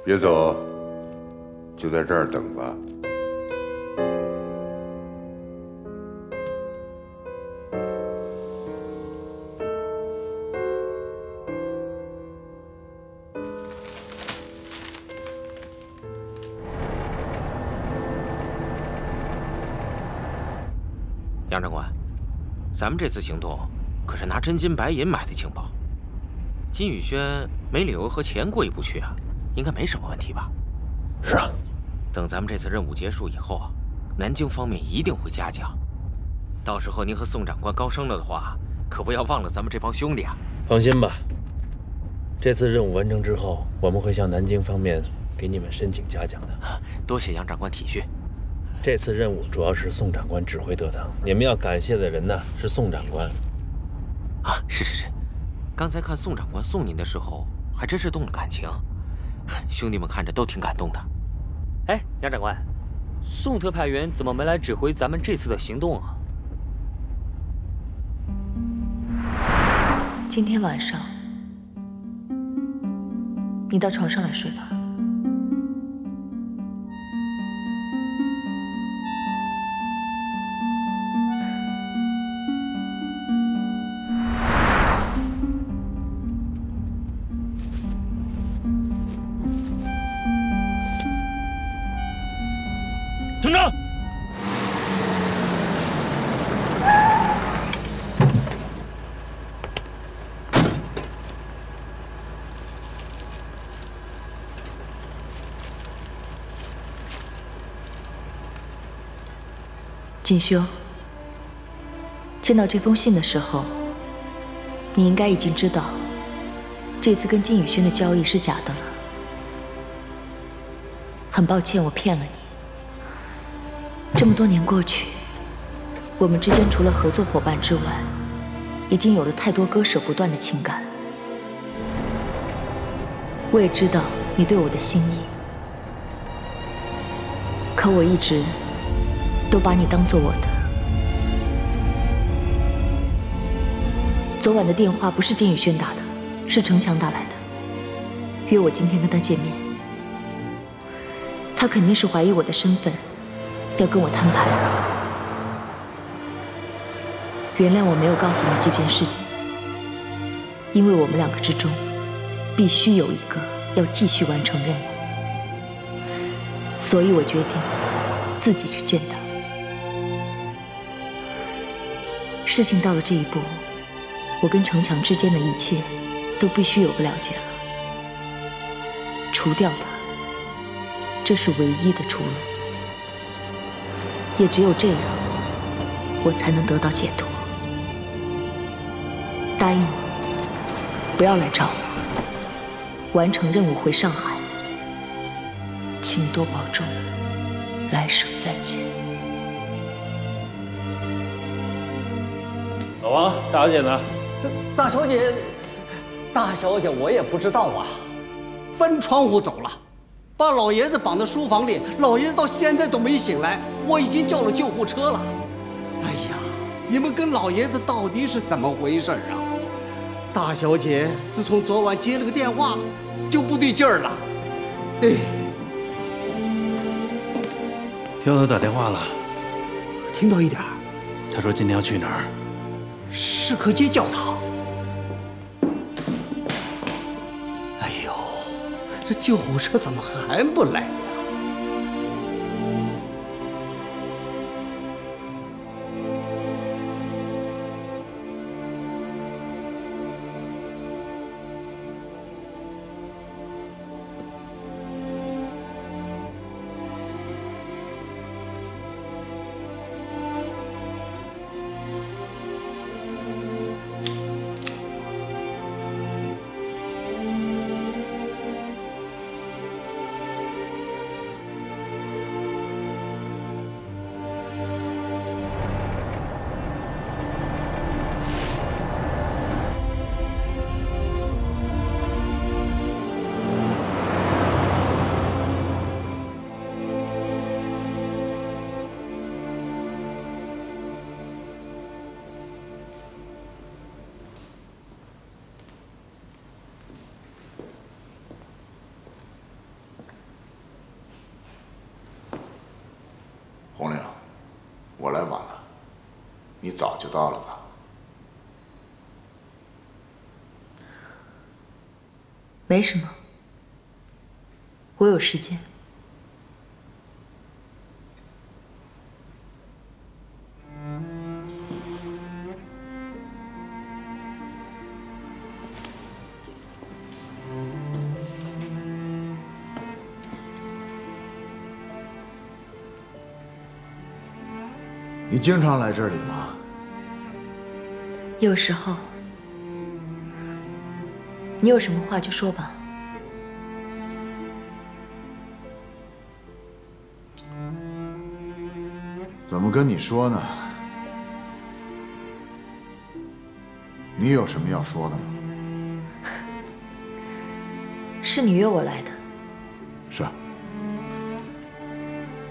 别走，就在这儿等吧。杨长官，咱们这次行动可是拿真金白银买的情报，金宇轩没理由和钱过意不去啊，应该没什么问题吧？是啊，等咱们这次任务结束以后啊，南京方面一定会嘉奖。到时候您和宋长官高升了的话，可不要忘了咱们这帮兄弟啊！放心吧，这次任务完成之后，我们会向南京方面给你们申请嘉奖的。多谢杨长官体恤。这次任务主要是宋长官指挥得当，你们要感谢的人呢是宋长官。啊，是，刚才看宋长官送您的时候，还真是动了感情，兄弟们看着都挺感动的。哎，杨长官，宋特派员怎么没来指挥咱们这次的行动啊？今天晚上，你到床上来睡吧。团长，锦绣，见到这封信的时候，你应该已经知道，这次跟金宇轩的交易是假的了。很抱歉，我骗了你。这么多年过去，我们之间除了合作伙伴之外，已经有了太多割舍不断的情感。我也知道你对我的心意，可我一直都把你当做我的。昨晚的电话不是金宇轩打的，是程强打来的，约我今天跟他见面。他肯定是怀疑我的身份，要跟我摊牌。原谅我没有告诉你这件事情，因为我们两个之中必须有一个要继续完成任务，所以我决定自己去见他。事情到了这一步，我跟程强之间的一切都必须有个了解了。除掉他，这是唯一的出路，也只有这样，我才能得到解脱。答应我，不要来找我，完成任务回上海，请多保重，来生再见。老王，大小姐呢？大小姐，大小姐，我也不知道啊，翻窗户走了，把老爷子绑在书房里，老爷子到现在都没醒来，我已经叫了救护车了。哎呀，你们跟老爷子到底是怎么回事啊？大小姐自从昨晚接了个电话，就不对劲儿了。哎，听到他打电话了，听到一点儿，他说今天要去哪儿？市科街教堂。哎呦，这救护车怎么还不来呀？你早就到了吧？没什么，我有时间。你经常来这里吗？有时候。你有什么话就说吧。怎么跟你说呢？你有什么要说的吗？是你约我来的。是，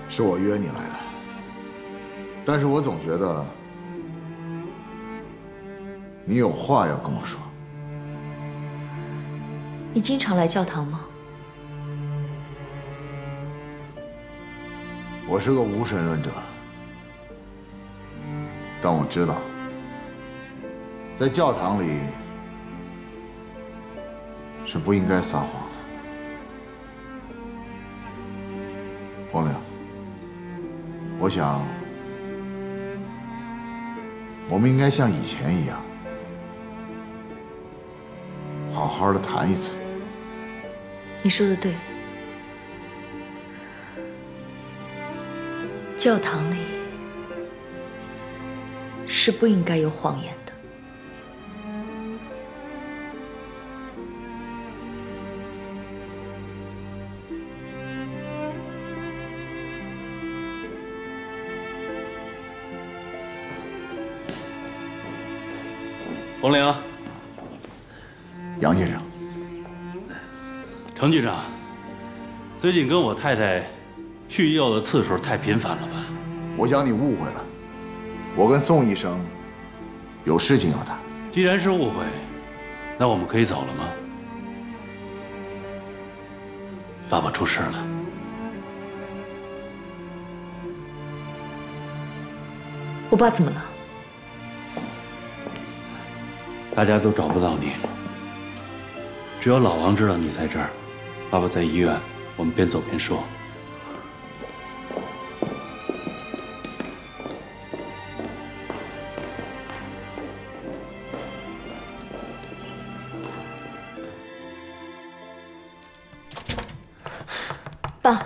是我约你来的。但是我总觉得你有话要跟我说。你经常来教堂吗？我是个无神论者，但我知道，在教堂里是不应该撒谎的。彭玲，我想我们应该像以前一样，好好的谈一次。你说的对，教堂里是不应该有谎言的。洪玲，杨先生。程局长，最近跟我太太续药的次数太频繁了吧？我想你误会了，我跟宋医生有事情要谈。既然是误会，那我们可以走了吗？爸爸出事了。我爸怎么了？大家都找不到你，只有老王知道你在这儿。爸爸在医院，我们边走边说。爸，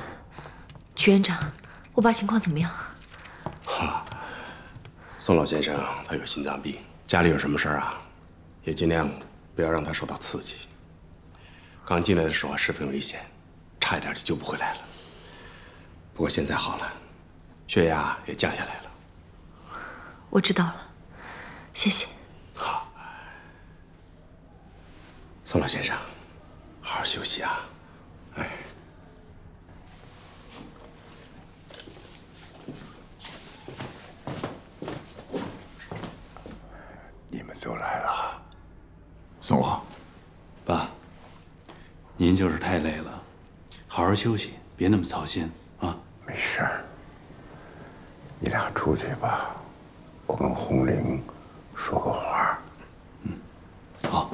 曲院长，我爸情况怎么样？宋老先生他有心脏病，家里有什么事儿啊，也尽量不要让他受到刺激。刚进来的时候十分危险，差一点就救不回来了。不过现在好了，血压也降下来了。我知道了，谢谢。好，宋老先生，好好休息啊。哎。你们都来了，宋老，爸，您就是太累了，好好休息，别那么操心啊。没事儿，你俩出去吧，我跟红玲说个话。好。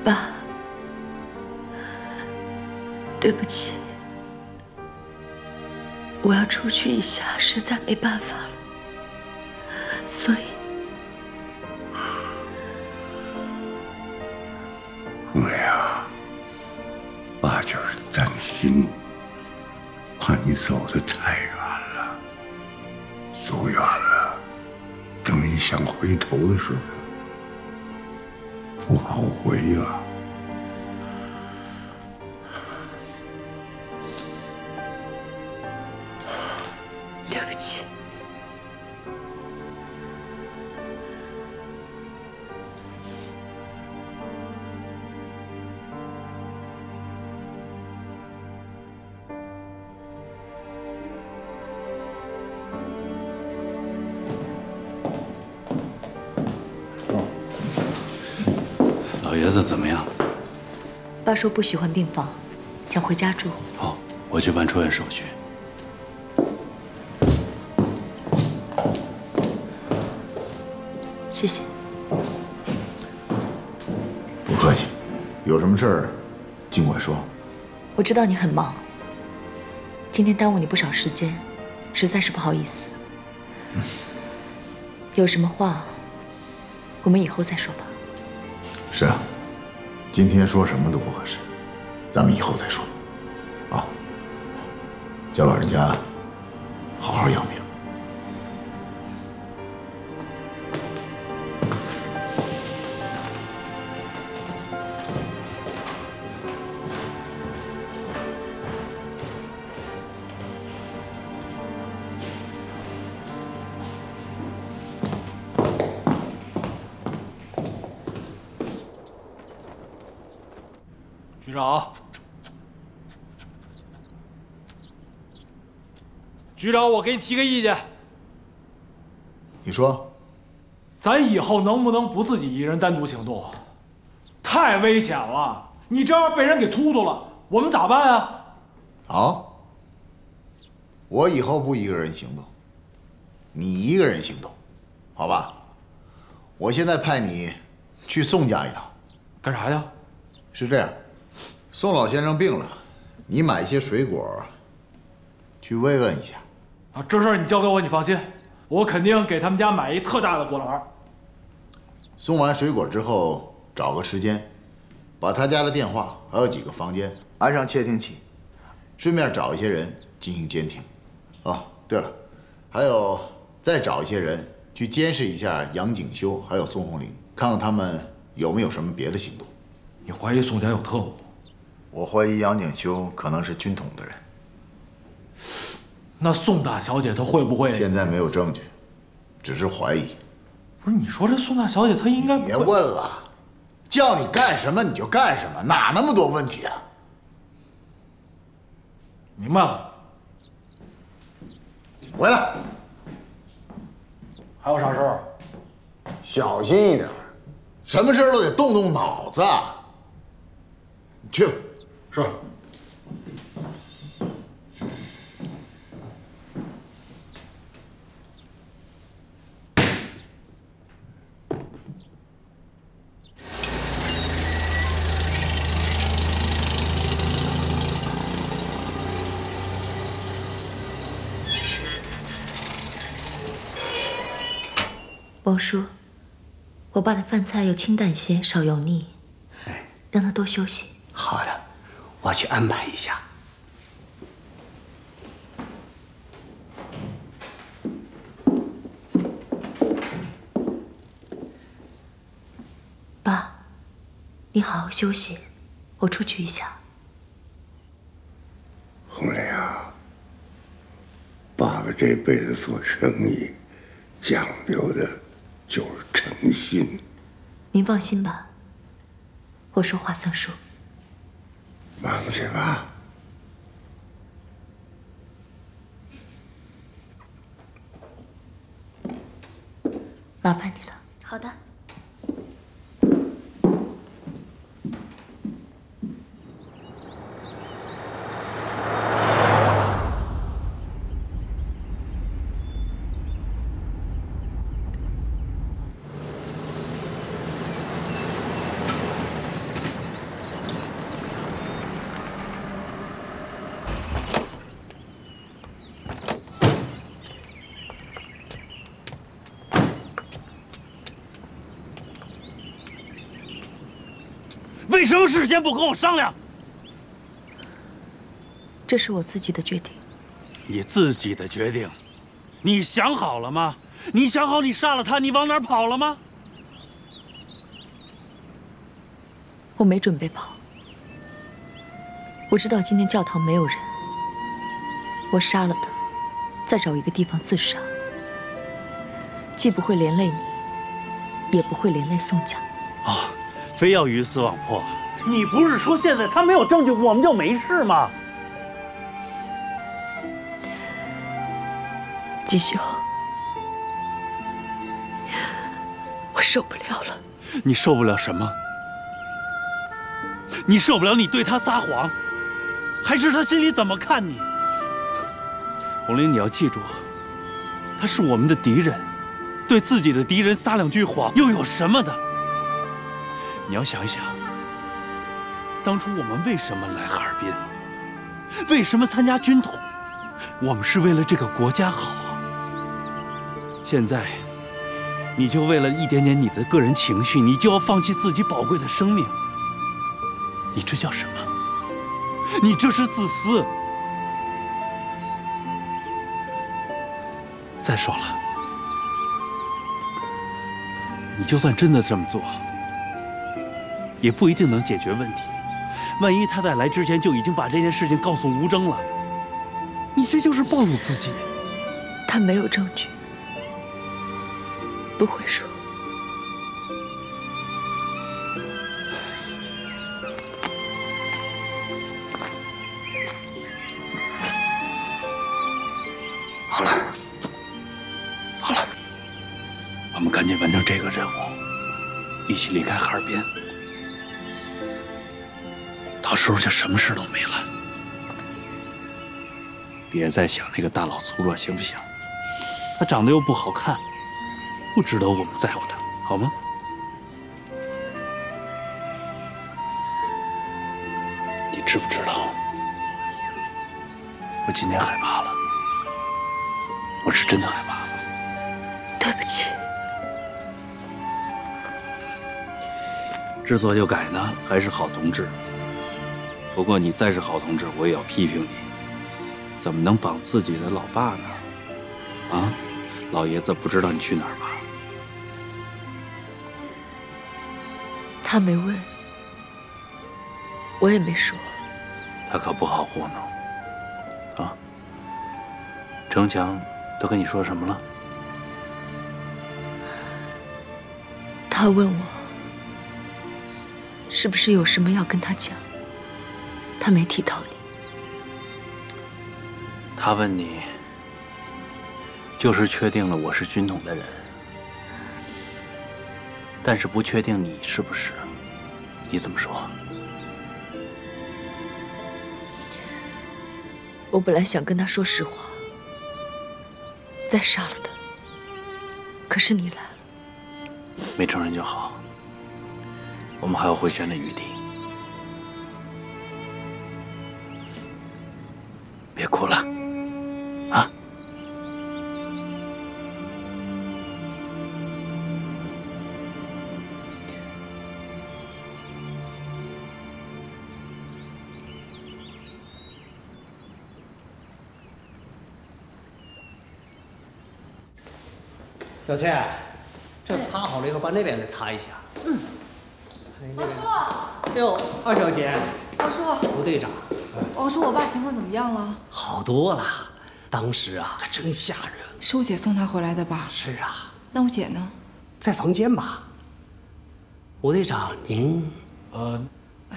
爸，对不起，我要出去一下，实在没办法了，所以心，怕你走得太远了，走远了，等你想回头的时候，不好回了。对不起。老爷子怎么样？爸说不喜欢病房，想回家住。好，我去办出院手续。谢谢。不客气，有什么事儿尽管说。我知道你很忙，今天耽误你不少时间，实在是不好意思。有什么话，我们以后再说吧。是啊，今天说什么都不合适，咱们以后再说。啊，叫老人家好好养病。局长，局长，我给你提个意见。你说，咱以后能不能不自己一人单独行动？太危险了！你这要被人给突突了，我们咋办啊？好，我以后不一个人行动，你一个人行动，好吧？我现在派你去宋家一趟。干啥呀？是这样。宋老先生病了，你买一些水果，去慰问一下。啊，这事儿你交给我，你放心，我肯定给他们家买一特大的果篮。送完水果之后，找个时间，把他家的电话还有几个房间安上窃听器，顺便找一些人进行监听。哦，对了，还有再找一些人去监视一下杨景修还有宋红玲，看看他们有没有什么别的行动。你怀疑宋家有特务？我怀疑杨景修可能是军统的人。那宋大小姐她会不会？现在没有证据，只是怀疑。不是，你说这宋大小姐她应该别问了，叫你干什么你就干什么，哪那么多问题啊？明白了。回来。还有啥事儿？小心一点，什么事儿都得动动脑子。去。是。王叔，我爸的饭菜要清淡些，少油腻，让他多休息。好的，我去安排一下。爸，你好好休息，我出去一下。红莲啊，爸爸这辈子做生意讲究的就是诚信。您放心吧，我说话算数。忙去吧。麻烦你了。好的。为什么事先不跟我商量？这是我自己的决定。你自己的决定？你想好了吗？你想好你杀了他，你往哪儿跑了吗？我没准备跑。我知道今天教堂没有人，我杀了他，再找一个地方自杀，既不会连累你，也不会连累宋家。啊，非要鱼死网破？你不是说现在他没有证据，我们就没事吗？季秀，我受不了了。你受不了什么？你受不了你对他撒谎，还是他心里怎么看你？红玲，你要记住，他是我们的敌人，对自己的敌人撒2句谎又有什么的？你要想一想，当初我们为什么来哈尔滨？为什么参加军统？我们是为了这个国家好啊！现在，你就为了一点点你的个人情绪，你就要放弃自己宝贵的生命，你这叫什么？你这是自私！再说了，你就算真的这么做，也不一定能解决问题。万一他在来之前就已经把这件事情告诉吴征了，你这就是暴露自己。他没有证据，不会说。好了，好了，我们赶紧完成这个任务，一起离开哈尔滨。到时候就什么事都没了。别再想那个大老粗了，行不行？他长得又不好看，不值得我们在乎他，好吗？你知不知道？我今天害怕了，我是真的害怕了。对不起。知错就改呢，还是好同志。不过你再是好同志，我也要批评你，怎么能绑自己的老爸呢？啊，老爷子不知道你去哪儿吧？他没问，我也没说。他可不好糊弄啊。程强都跟你说什么了？他问我是不是有什么要跟他讲，他没提到你。他问你，就是确定了我是军统的人，但是不确定你是不是，你怎么说？我本来想跟他说实话，再杀了他，可是你来了。没承认就好，我们还有回旋的余地。别哭了，啊！小倩，这擦好了以后，把那边再擦一下。嗯。王叔。哎呦，二小姐。王叔。吴队长。王叔，我爸情况怎么样了？好多了，当时啊还真吓人。是我姐送他回来的吧？是啊。那我姐呢？在房间吧。吴队长，您……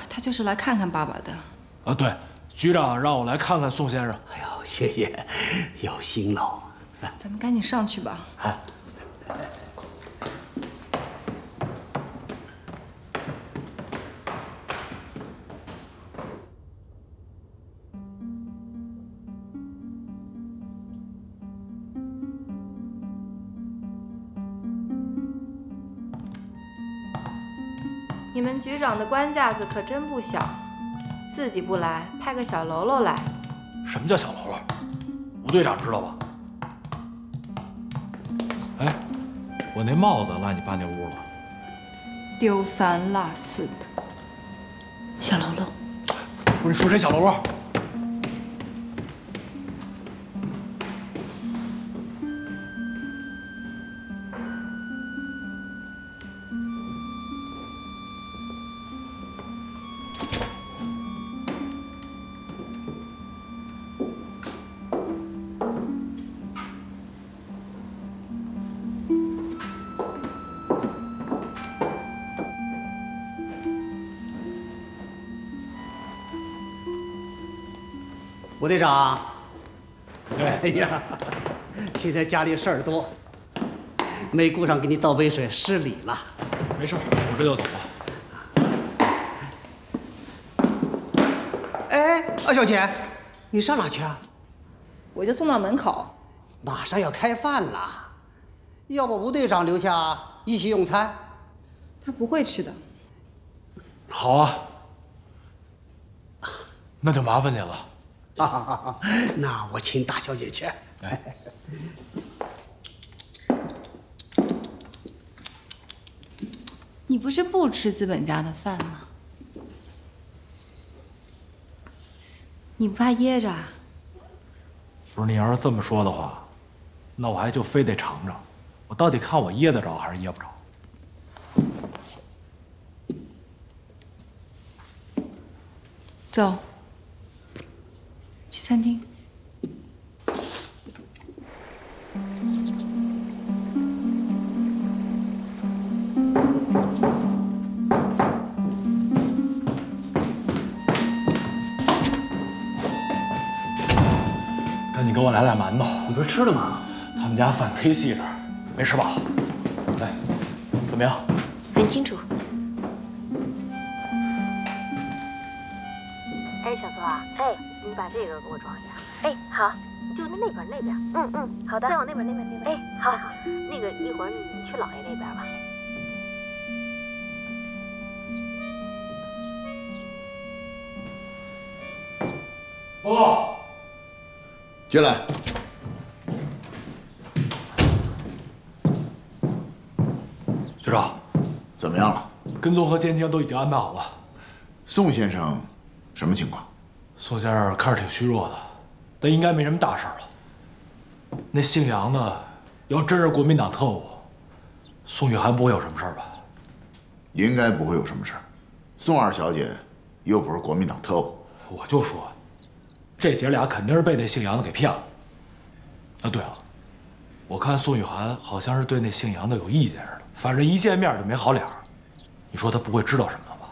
他就是来看看爸爸的。啊，对，局长让我来看看宋先生。哎呦，谢谢，有心喽。咱们赶紧上去吧。好。你们局长的官架子可真不小，自己不来，派个小喽啰来。什么叫小喽啰？吴队长知道吧？哎，我那帽子落你爸那屋了。丢三落四的。小喽啰。不是，你说谁小喽啰？吴队长，哎呀，今天家里事儿多，没顾上给你倒杯水，失礼了。没事，我这就走了。哎，二小姐，你上哪去啊？我就送到门口。马上要开饭了，要不吴队长留下一起用餐？他不会吃的。好啊，那就麻烦您了。那我请大小姐去。哎，你不是不吃资本家的饭吗？你不怕噎着啊？不是，你要是这么说的话，那我还就非得尝尝，我到底看我噎得着还是噎不着。走，去餐厅。赶紧给我来俩馒头。你不是吃了吗？他们家饭忒细致，没吃饱。来，怎么样？很清楚。哎，小苏啊，哎，你把这个给我装一下。哎，好，就那边那边。好的。再往那边。哎，好。那个一会儿你去姥爷那边吧。报告。进来。学长，怎么样了？跟踪和监听都已经安排好了。宋先生什么情况？宋先生看着挺虚弱的，但应该没什么大事了。那姓杨的，要真是国民党特务，宋雨涵不会有什么事吧？应该不会有什么事。宋二小姐又不是国民党特务。我就说，这姐俩肯定是被那姓杨的给骗了。啊，对了，我看宋雨涵好像是对那姓杨的有意见似的，反正一见面就没好脸儿。你说他不会知道什么了吧？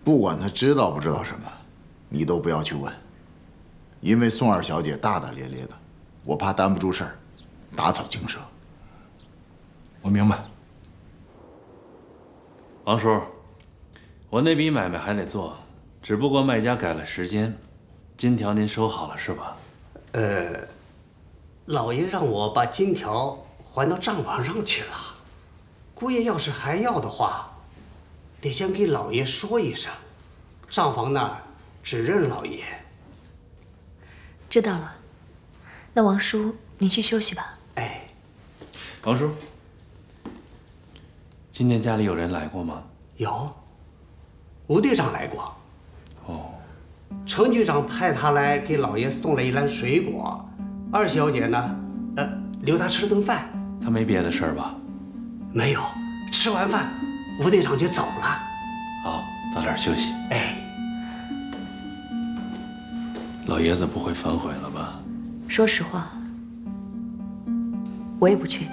不管他知道不知道什么，你都不要去问，因为宋二小姐大大咧咧的，我怕担不住事儿，打草惊蛇。我明白。王叔，我那笔买卖还得做，只不过卖家改了时间，金条您收好了是吧？老爷让我把金条还到账房上去了。姑爷要是还要的话，得先给老爷说一声，账房那儿只认老爷。知道了，那王叔，你去休息吧。哎，王叔，今天家里有人来过吗？有，吴队长来过。哦，程局长派他来给老爷送了一篮水果，二小姐呢，留他吃顿饭。他没别的事儿吧？没有，吃完饭，吴队长就走了。好，早点休息。哎，老爷子不会反悔了吧？说实话，我也不确定。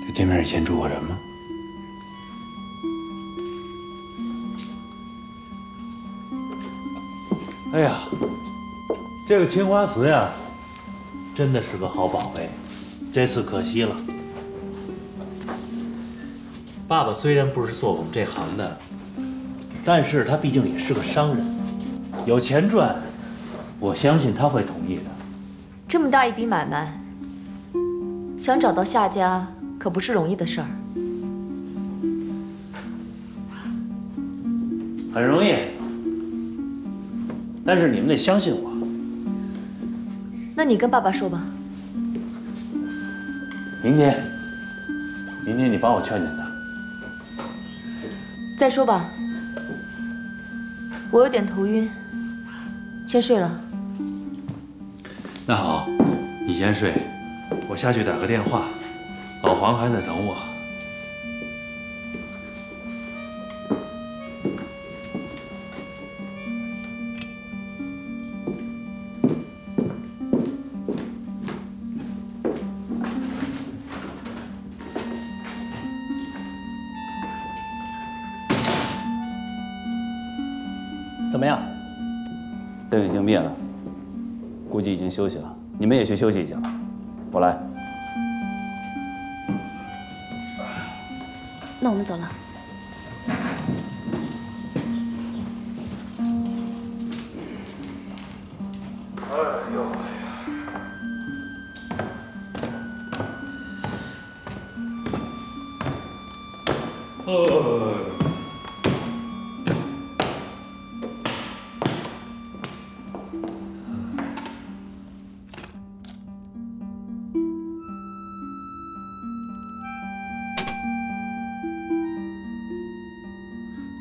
这店面以前住过人吗？哎呀，这个青花瓷呀，真的是个好宝贝，这次可惜了。爸爸虽然不是做我们这行的，但是他毕竟也是个商人，有钱赚，我相信他会同意的。这么大一笔买卖，想找到下家可不是容易的事儿。很容易，但是你们得相信我。那你跟爸爸说吧。明天明天你帮我劝劝他。再说吧，我有点头晕，先睡了。那好，你先睡，我下去打个电话，老黄还在等我。怎么样？灯已经灭了，估计已经休息了。你们也去休息一下吧，我来。那我们走了。哎呦！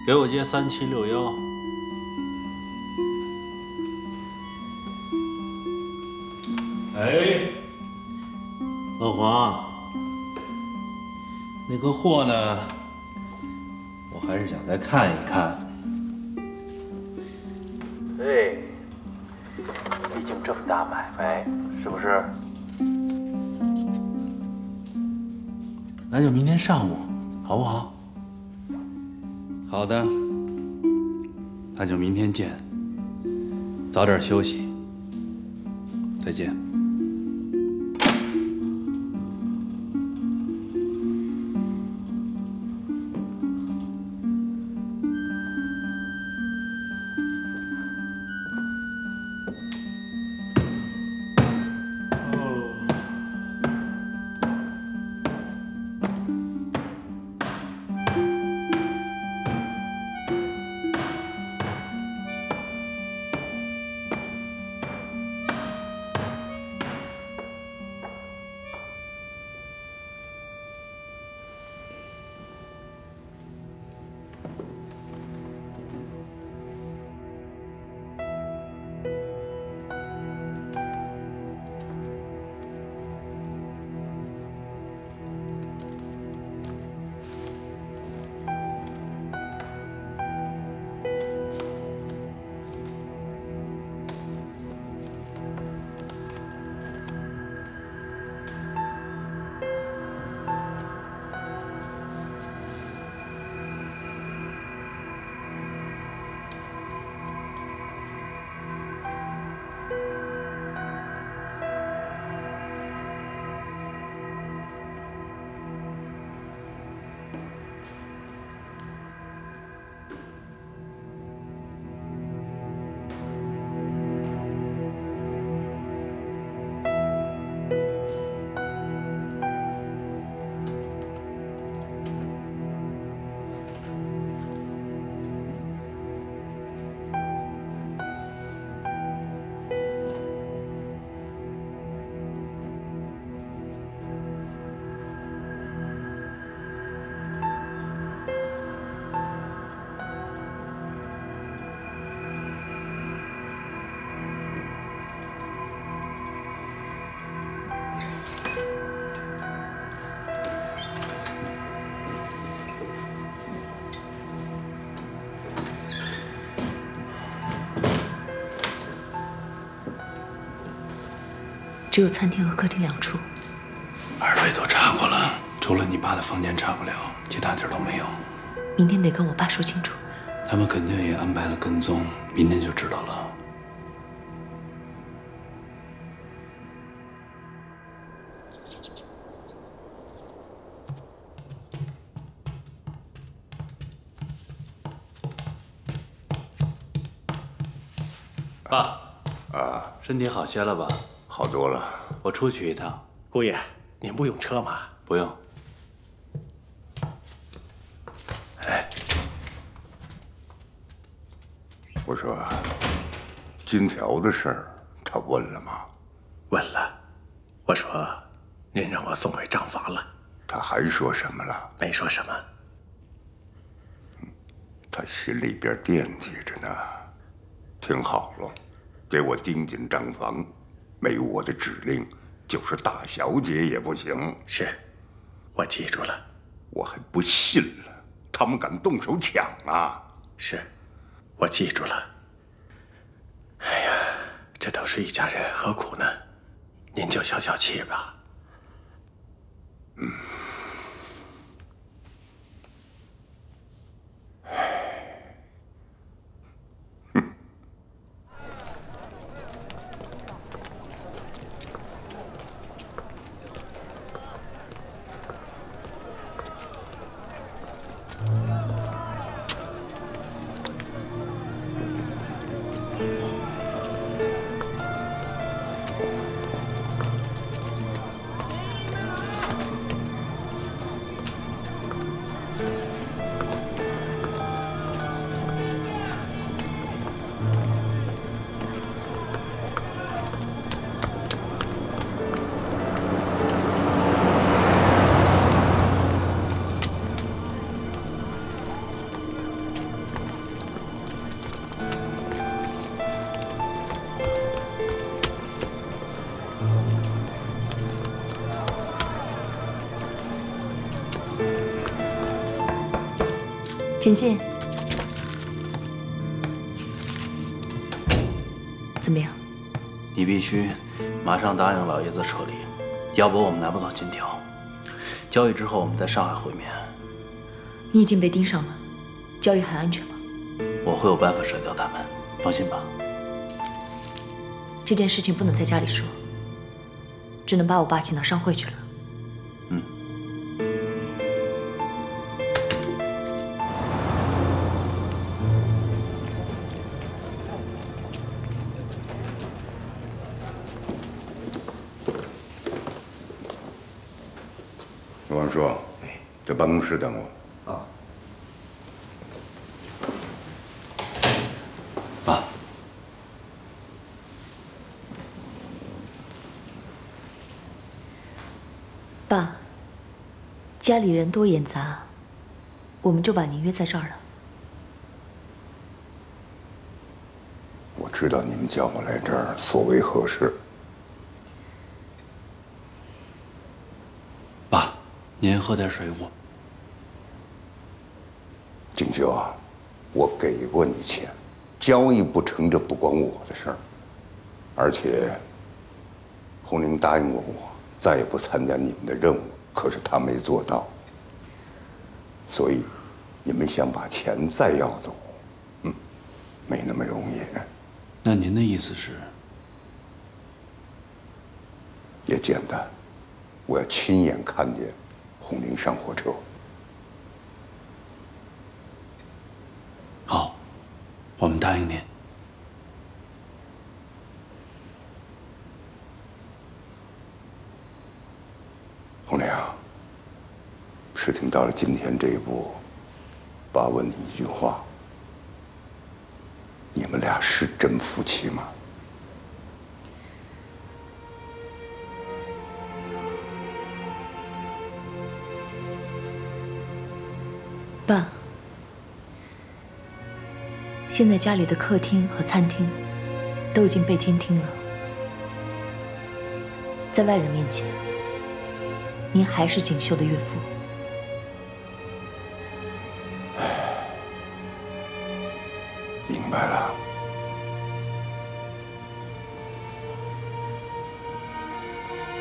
给我接3761。哎，老黄，那个货呢？我还是想再看一看。哎，毕竟这么大买卖，是不是？那就明天上午，好不好？好的，那就明天见。早点休息，再见。只有餐厅和客厅2处。二位都查过了，除了你爸的房间查不了，其他地儿都没有。明天得跟我爸说清楚。他们肯定也安排了跟踪，明天就知道了。爸，身体好些了吧？好多了。我出去一趟。姑爷，您不用车吗？不用。哎，我说，金条的事儿，他问了吗？问了。我说，您让我送回账房了。他还说什么了？没说什么。他心里边惦记着呢。听好了，给我盯紧账房，没有我的指令，就是大小姐也不行。是，我记住了。我还不信了，他们敢动手抢啊！是，我记住了。哎呀，这都是一家人，何苦呢？您就消消气吧。嗯。请进。怎么样？你必须马上答应老爷子撤离，要不我们拿不到金条。交易之后，我们在上海会面。你已经被盯上了，交易还安全吗？我会有办法甩掉他们，放心吧。这件事情不能在家里说，只能把我爸请到商会去了。王叔，在办公室等我。啊。爸。爸，家里人多眼杂，我们就把您约在这儿了。我知道你们叫我来这儿所为何事。爸，您喝点水果。景修啊，我给过你钱，交易不成，这不关我的事儿。而且，红玲答应过我，再也不参加你们的任务，可是他没做到。所以，你们想把钱再要走，没那么容易。那您的意思是？也简单，我要亲眼看见红玲上火车。好，我们答应您。红玲，事情到了今天这一步，爸问你一句话：你们俩是真夫妻吗？爸，现在家里的客厅和餐厅都已经被监听了，在外人面前，您还是锦绣的岳父。明白了。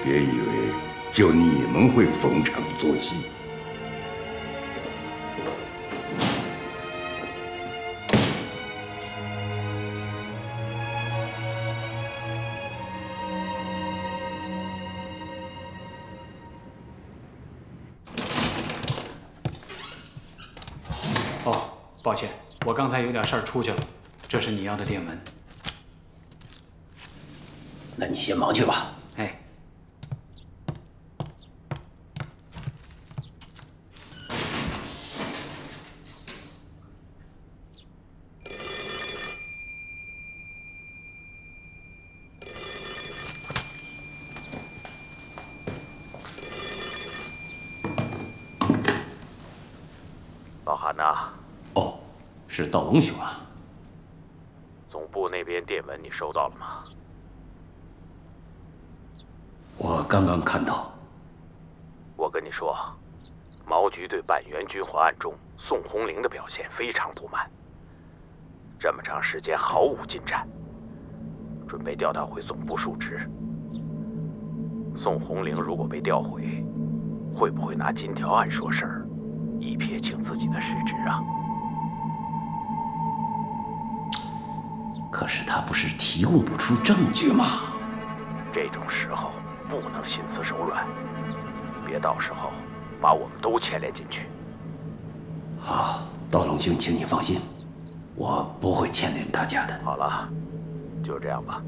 别以为就你们会逢场作戏。哦，抱歉，我刚才有点事儿出去了。这是你要的电文。那你先忙去吧。哎。是盗龙兄啊。总部那边电文你收到了吗？我刚刚看到。我跟你说，毛局对板垣军火案中宋红玲的表现非常不满，这么长时间毫无进展，准备调他回总部述职。宋红玲如果被调回，会不会拿金条案说事儿，以撇清自己的失职啊？可是他不是提供不出证据吗？这种时候不能心慈手软，别到时候把我们都牵连进去。好，道龙兄，请你放心，我不会牵连大家的。好了，就这样吧。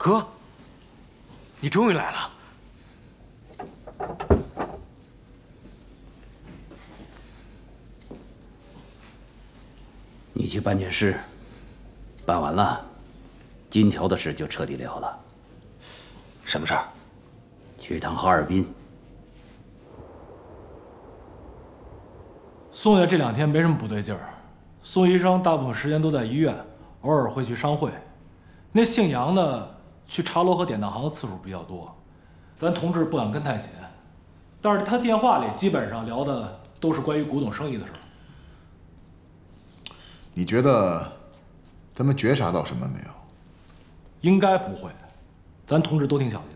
哥，你终于来了。你去办件事，办完了，金条的事就彻底了了。什么事儿？去趟哈尔滨。宋爷这2天没什么不对劲儿，宋医生大部分时间都在医院，偶尔会去商会。那姓杨的去茶楼和典当行的次数比较多，咱同志不敢跟太紧，但是他电话里基本上聊的都是关于古董生意的事儿。你觉得他们觉察到什么没有？应该不会，咱同志都挺小心。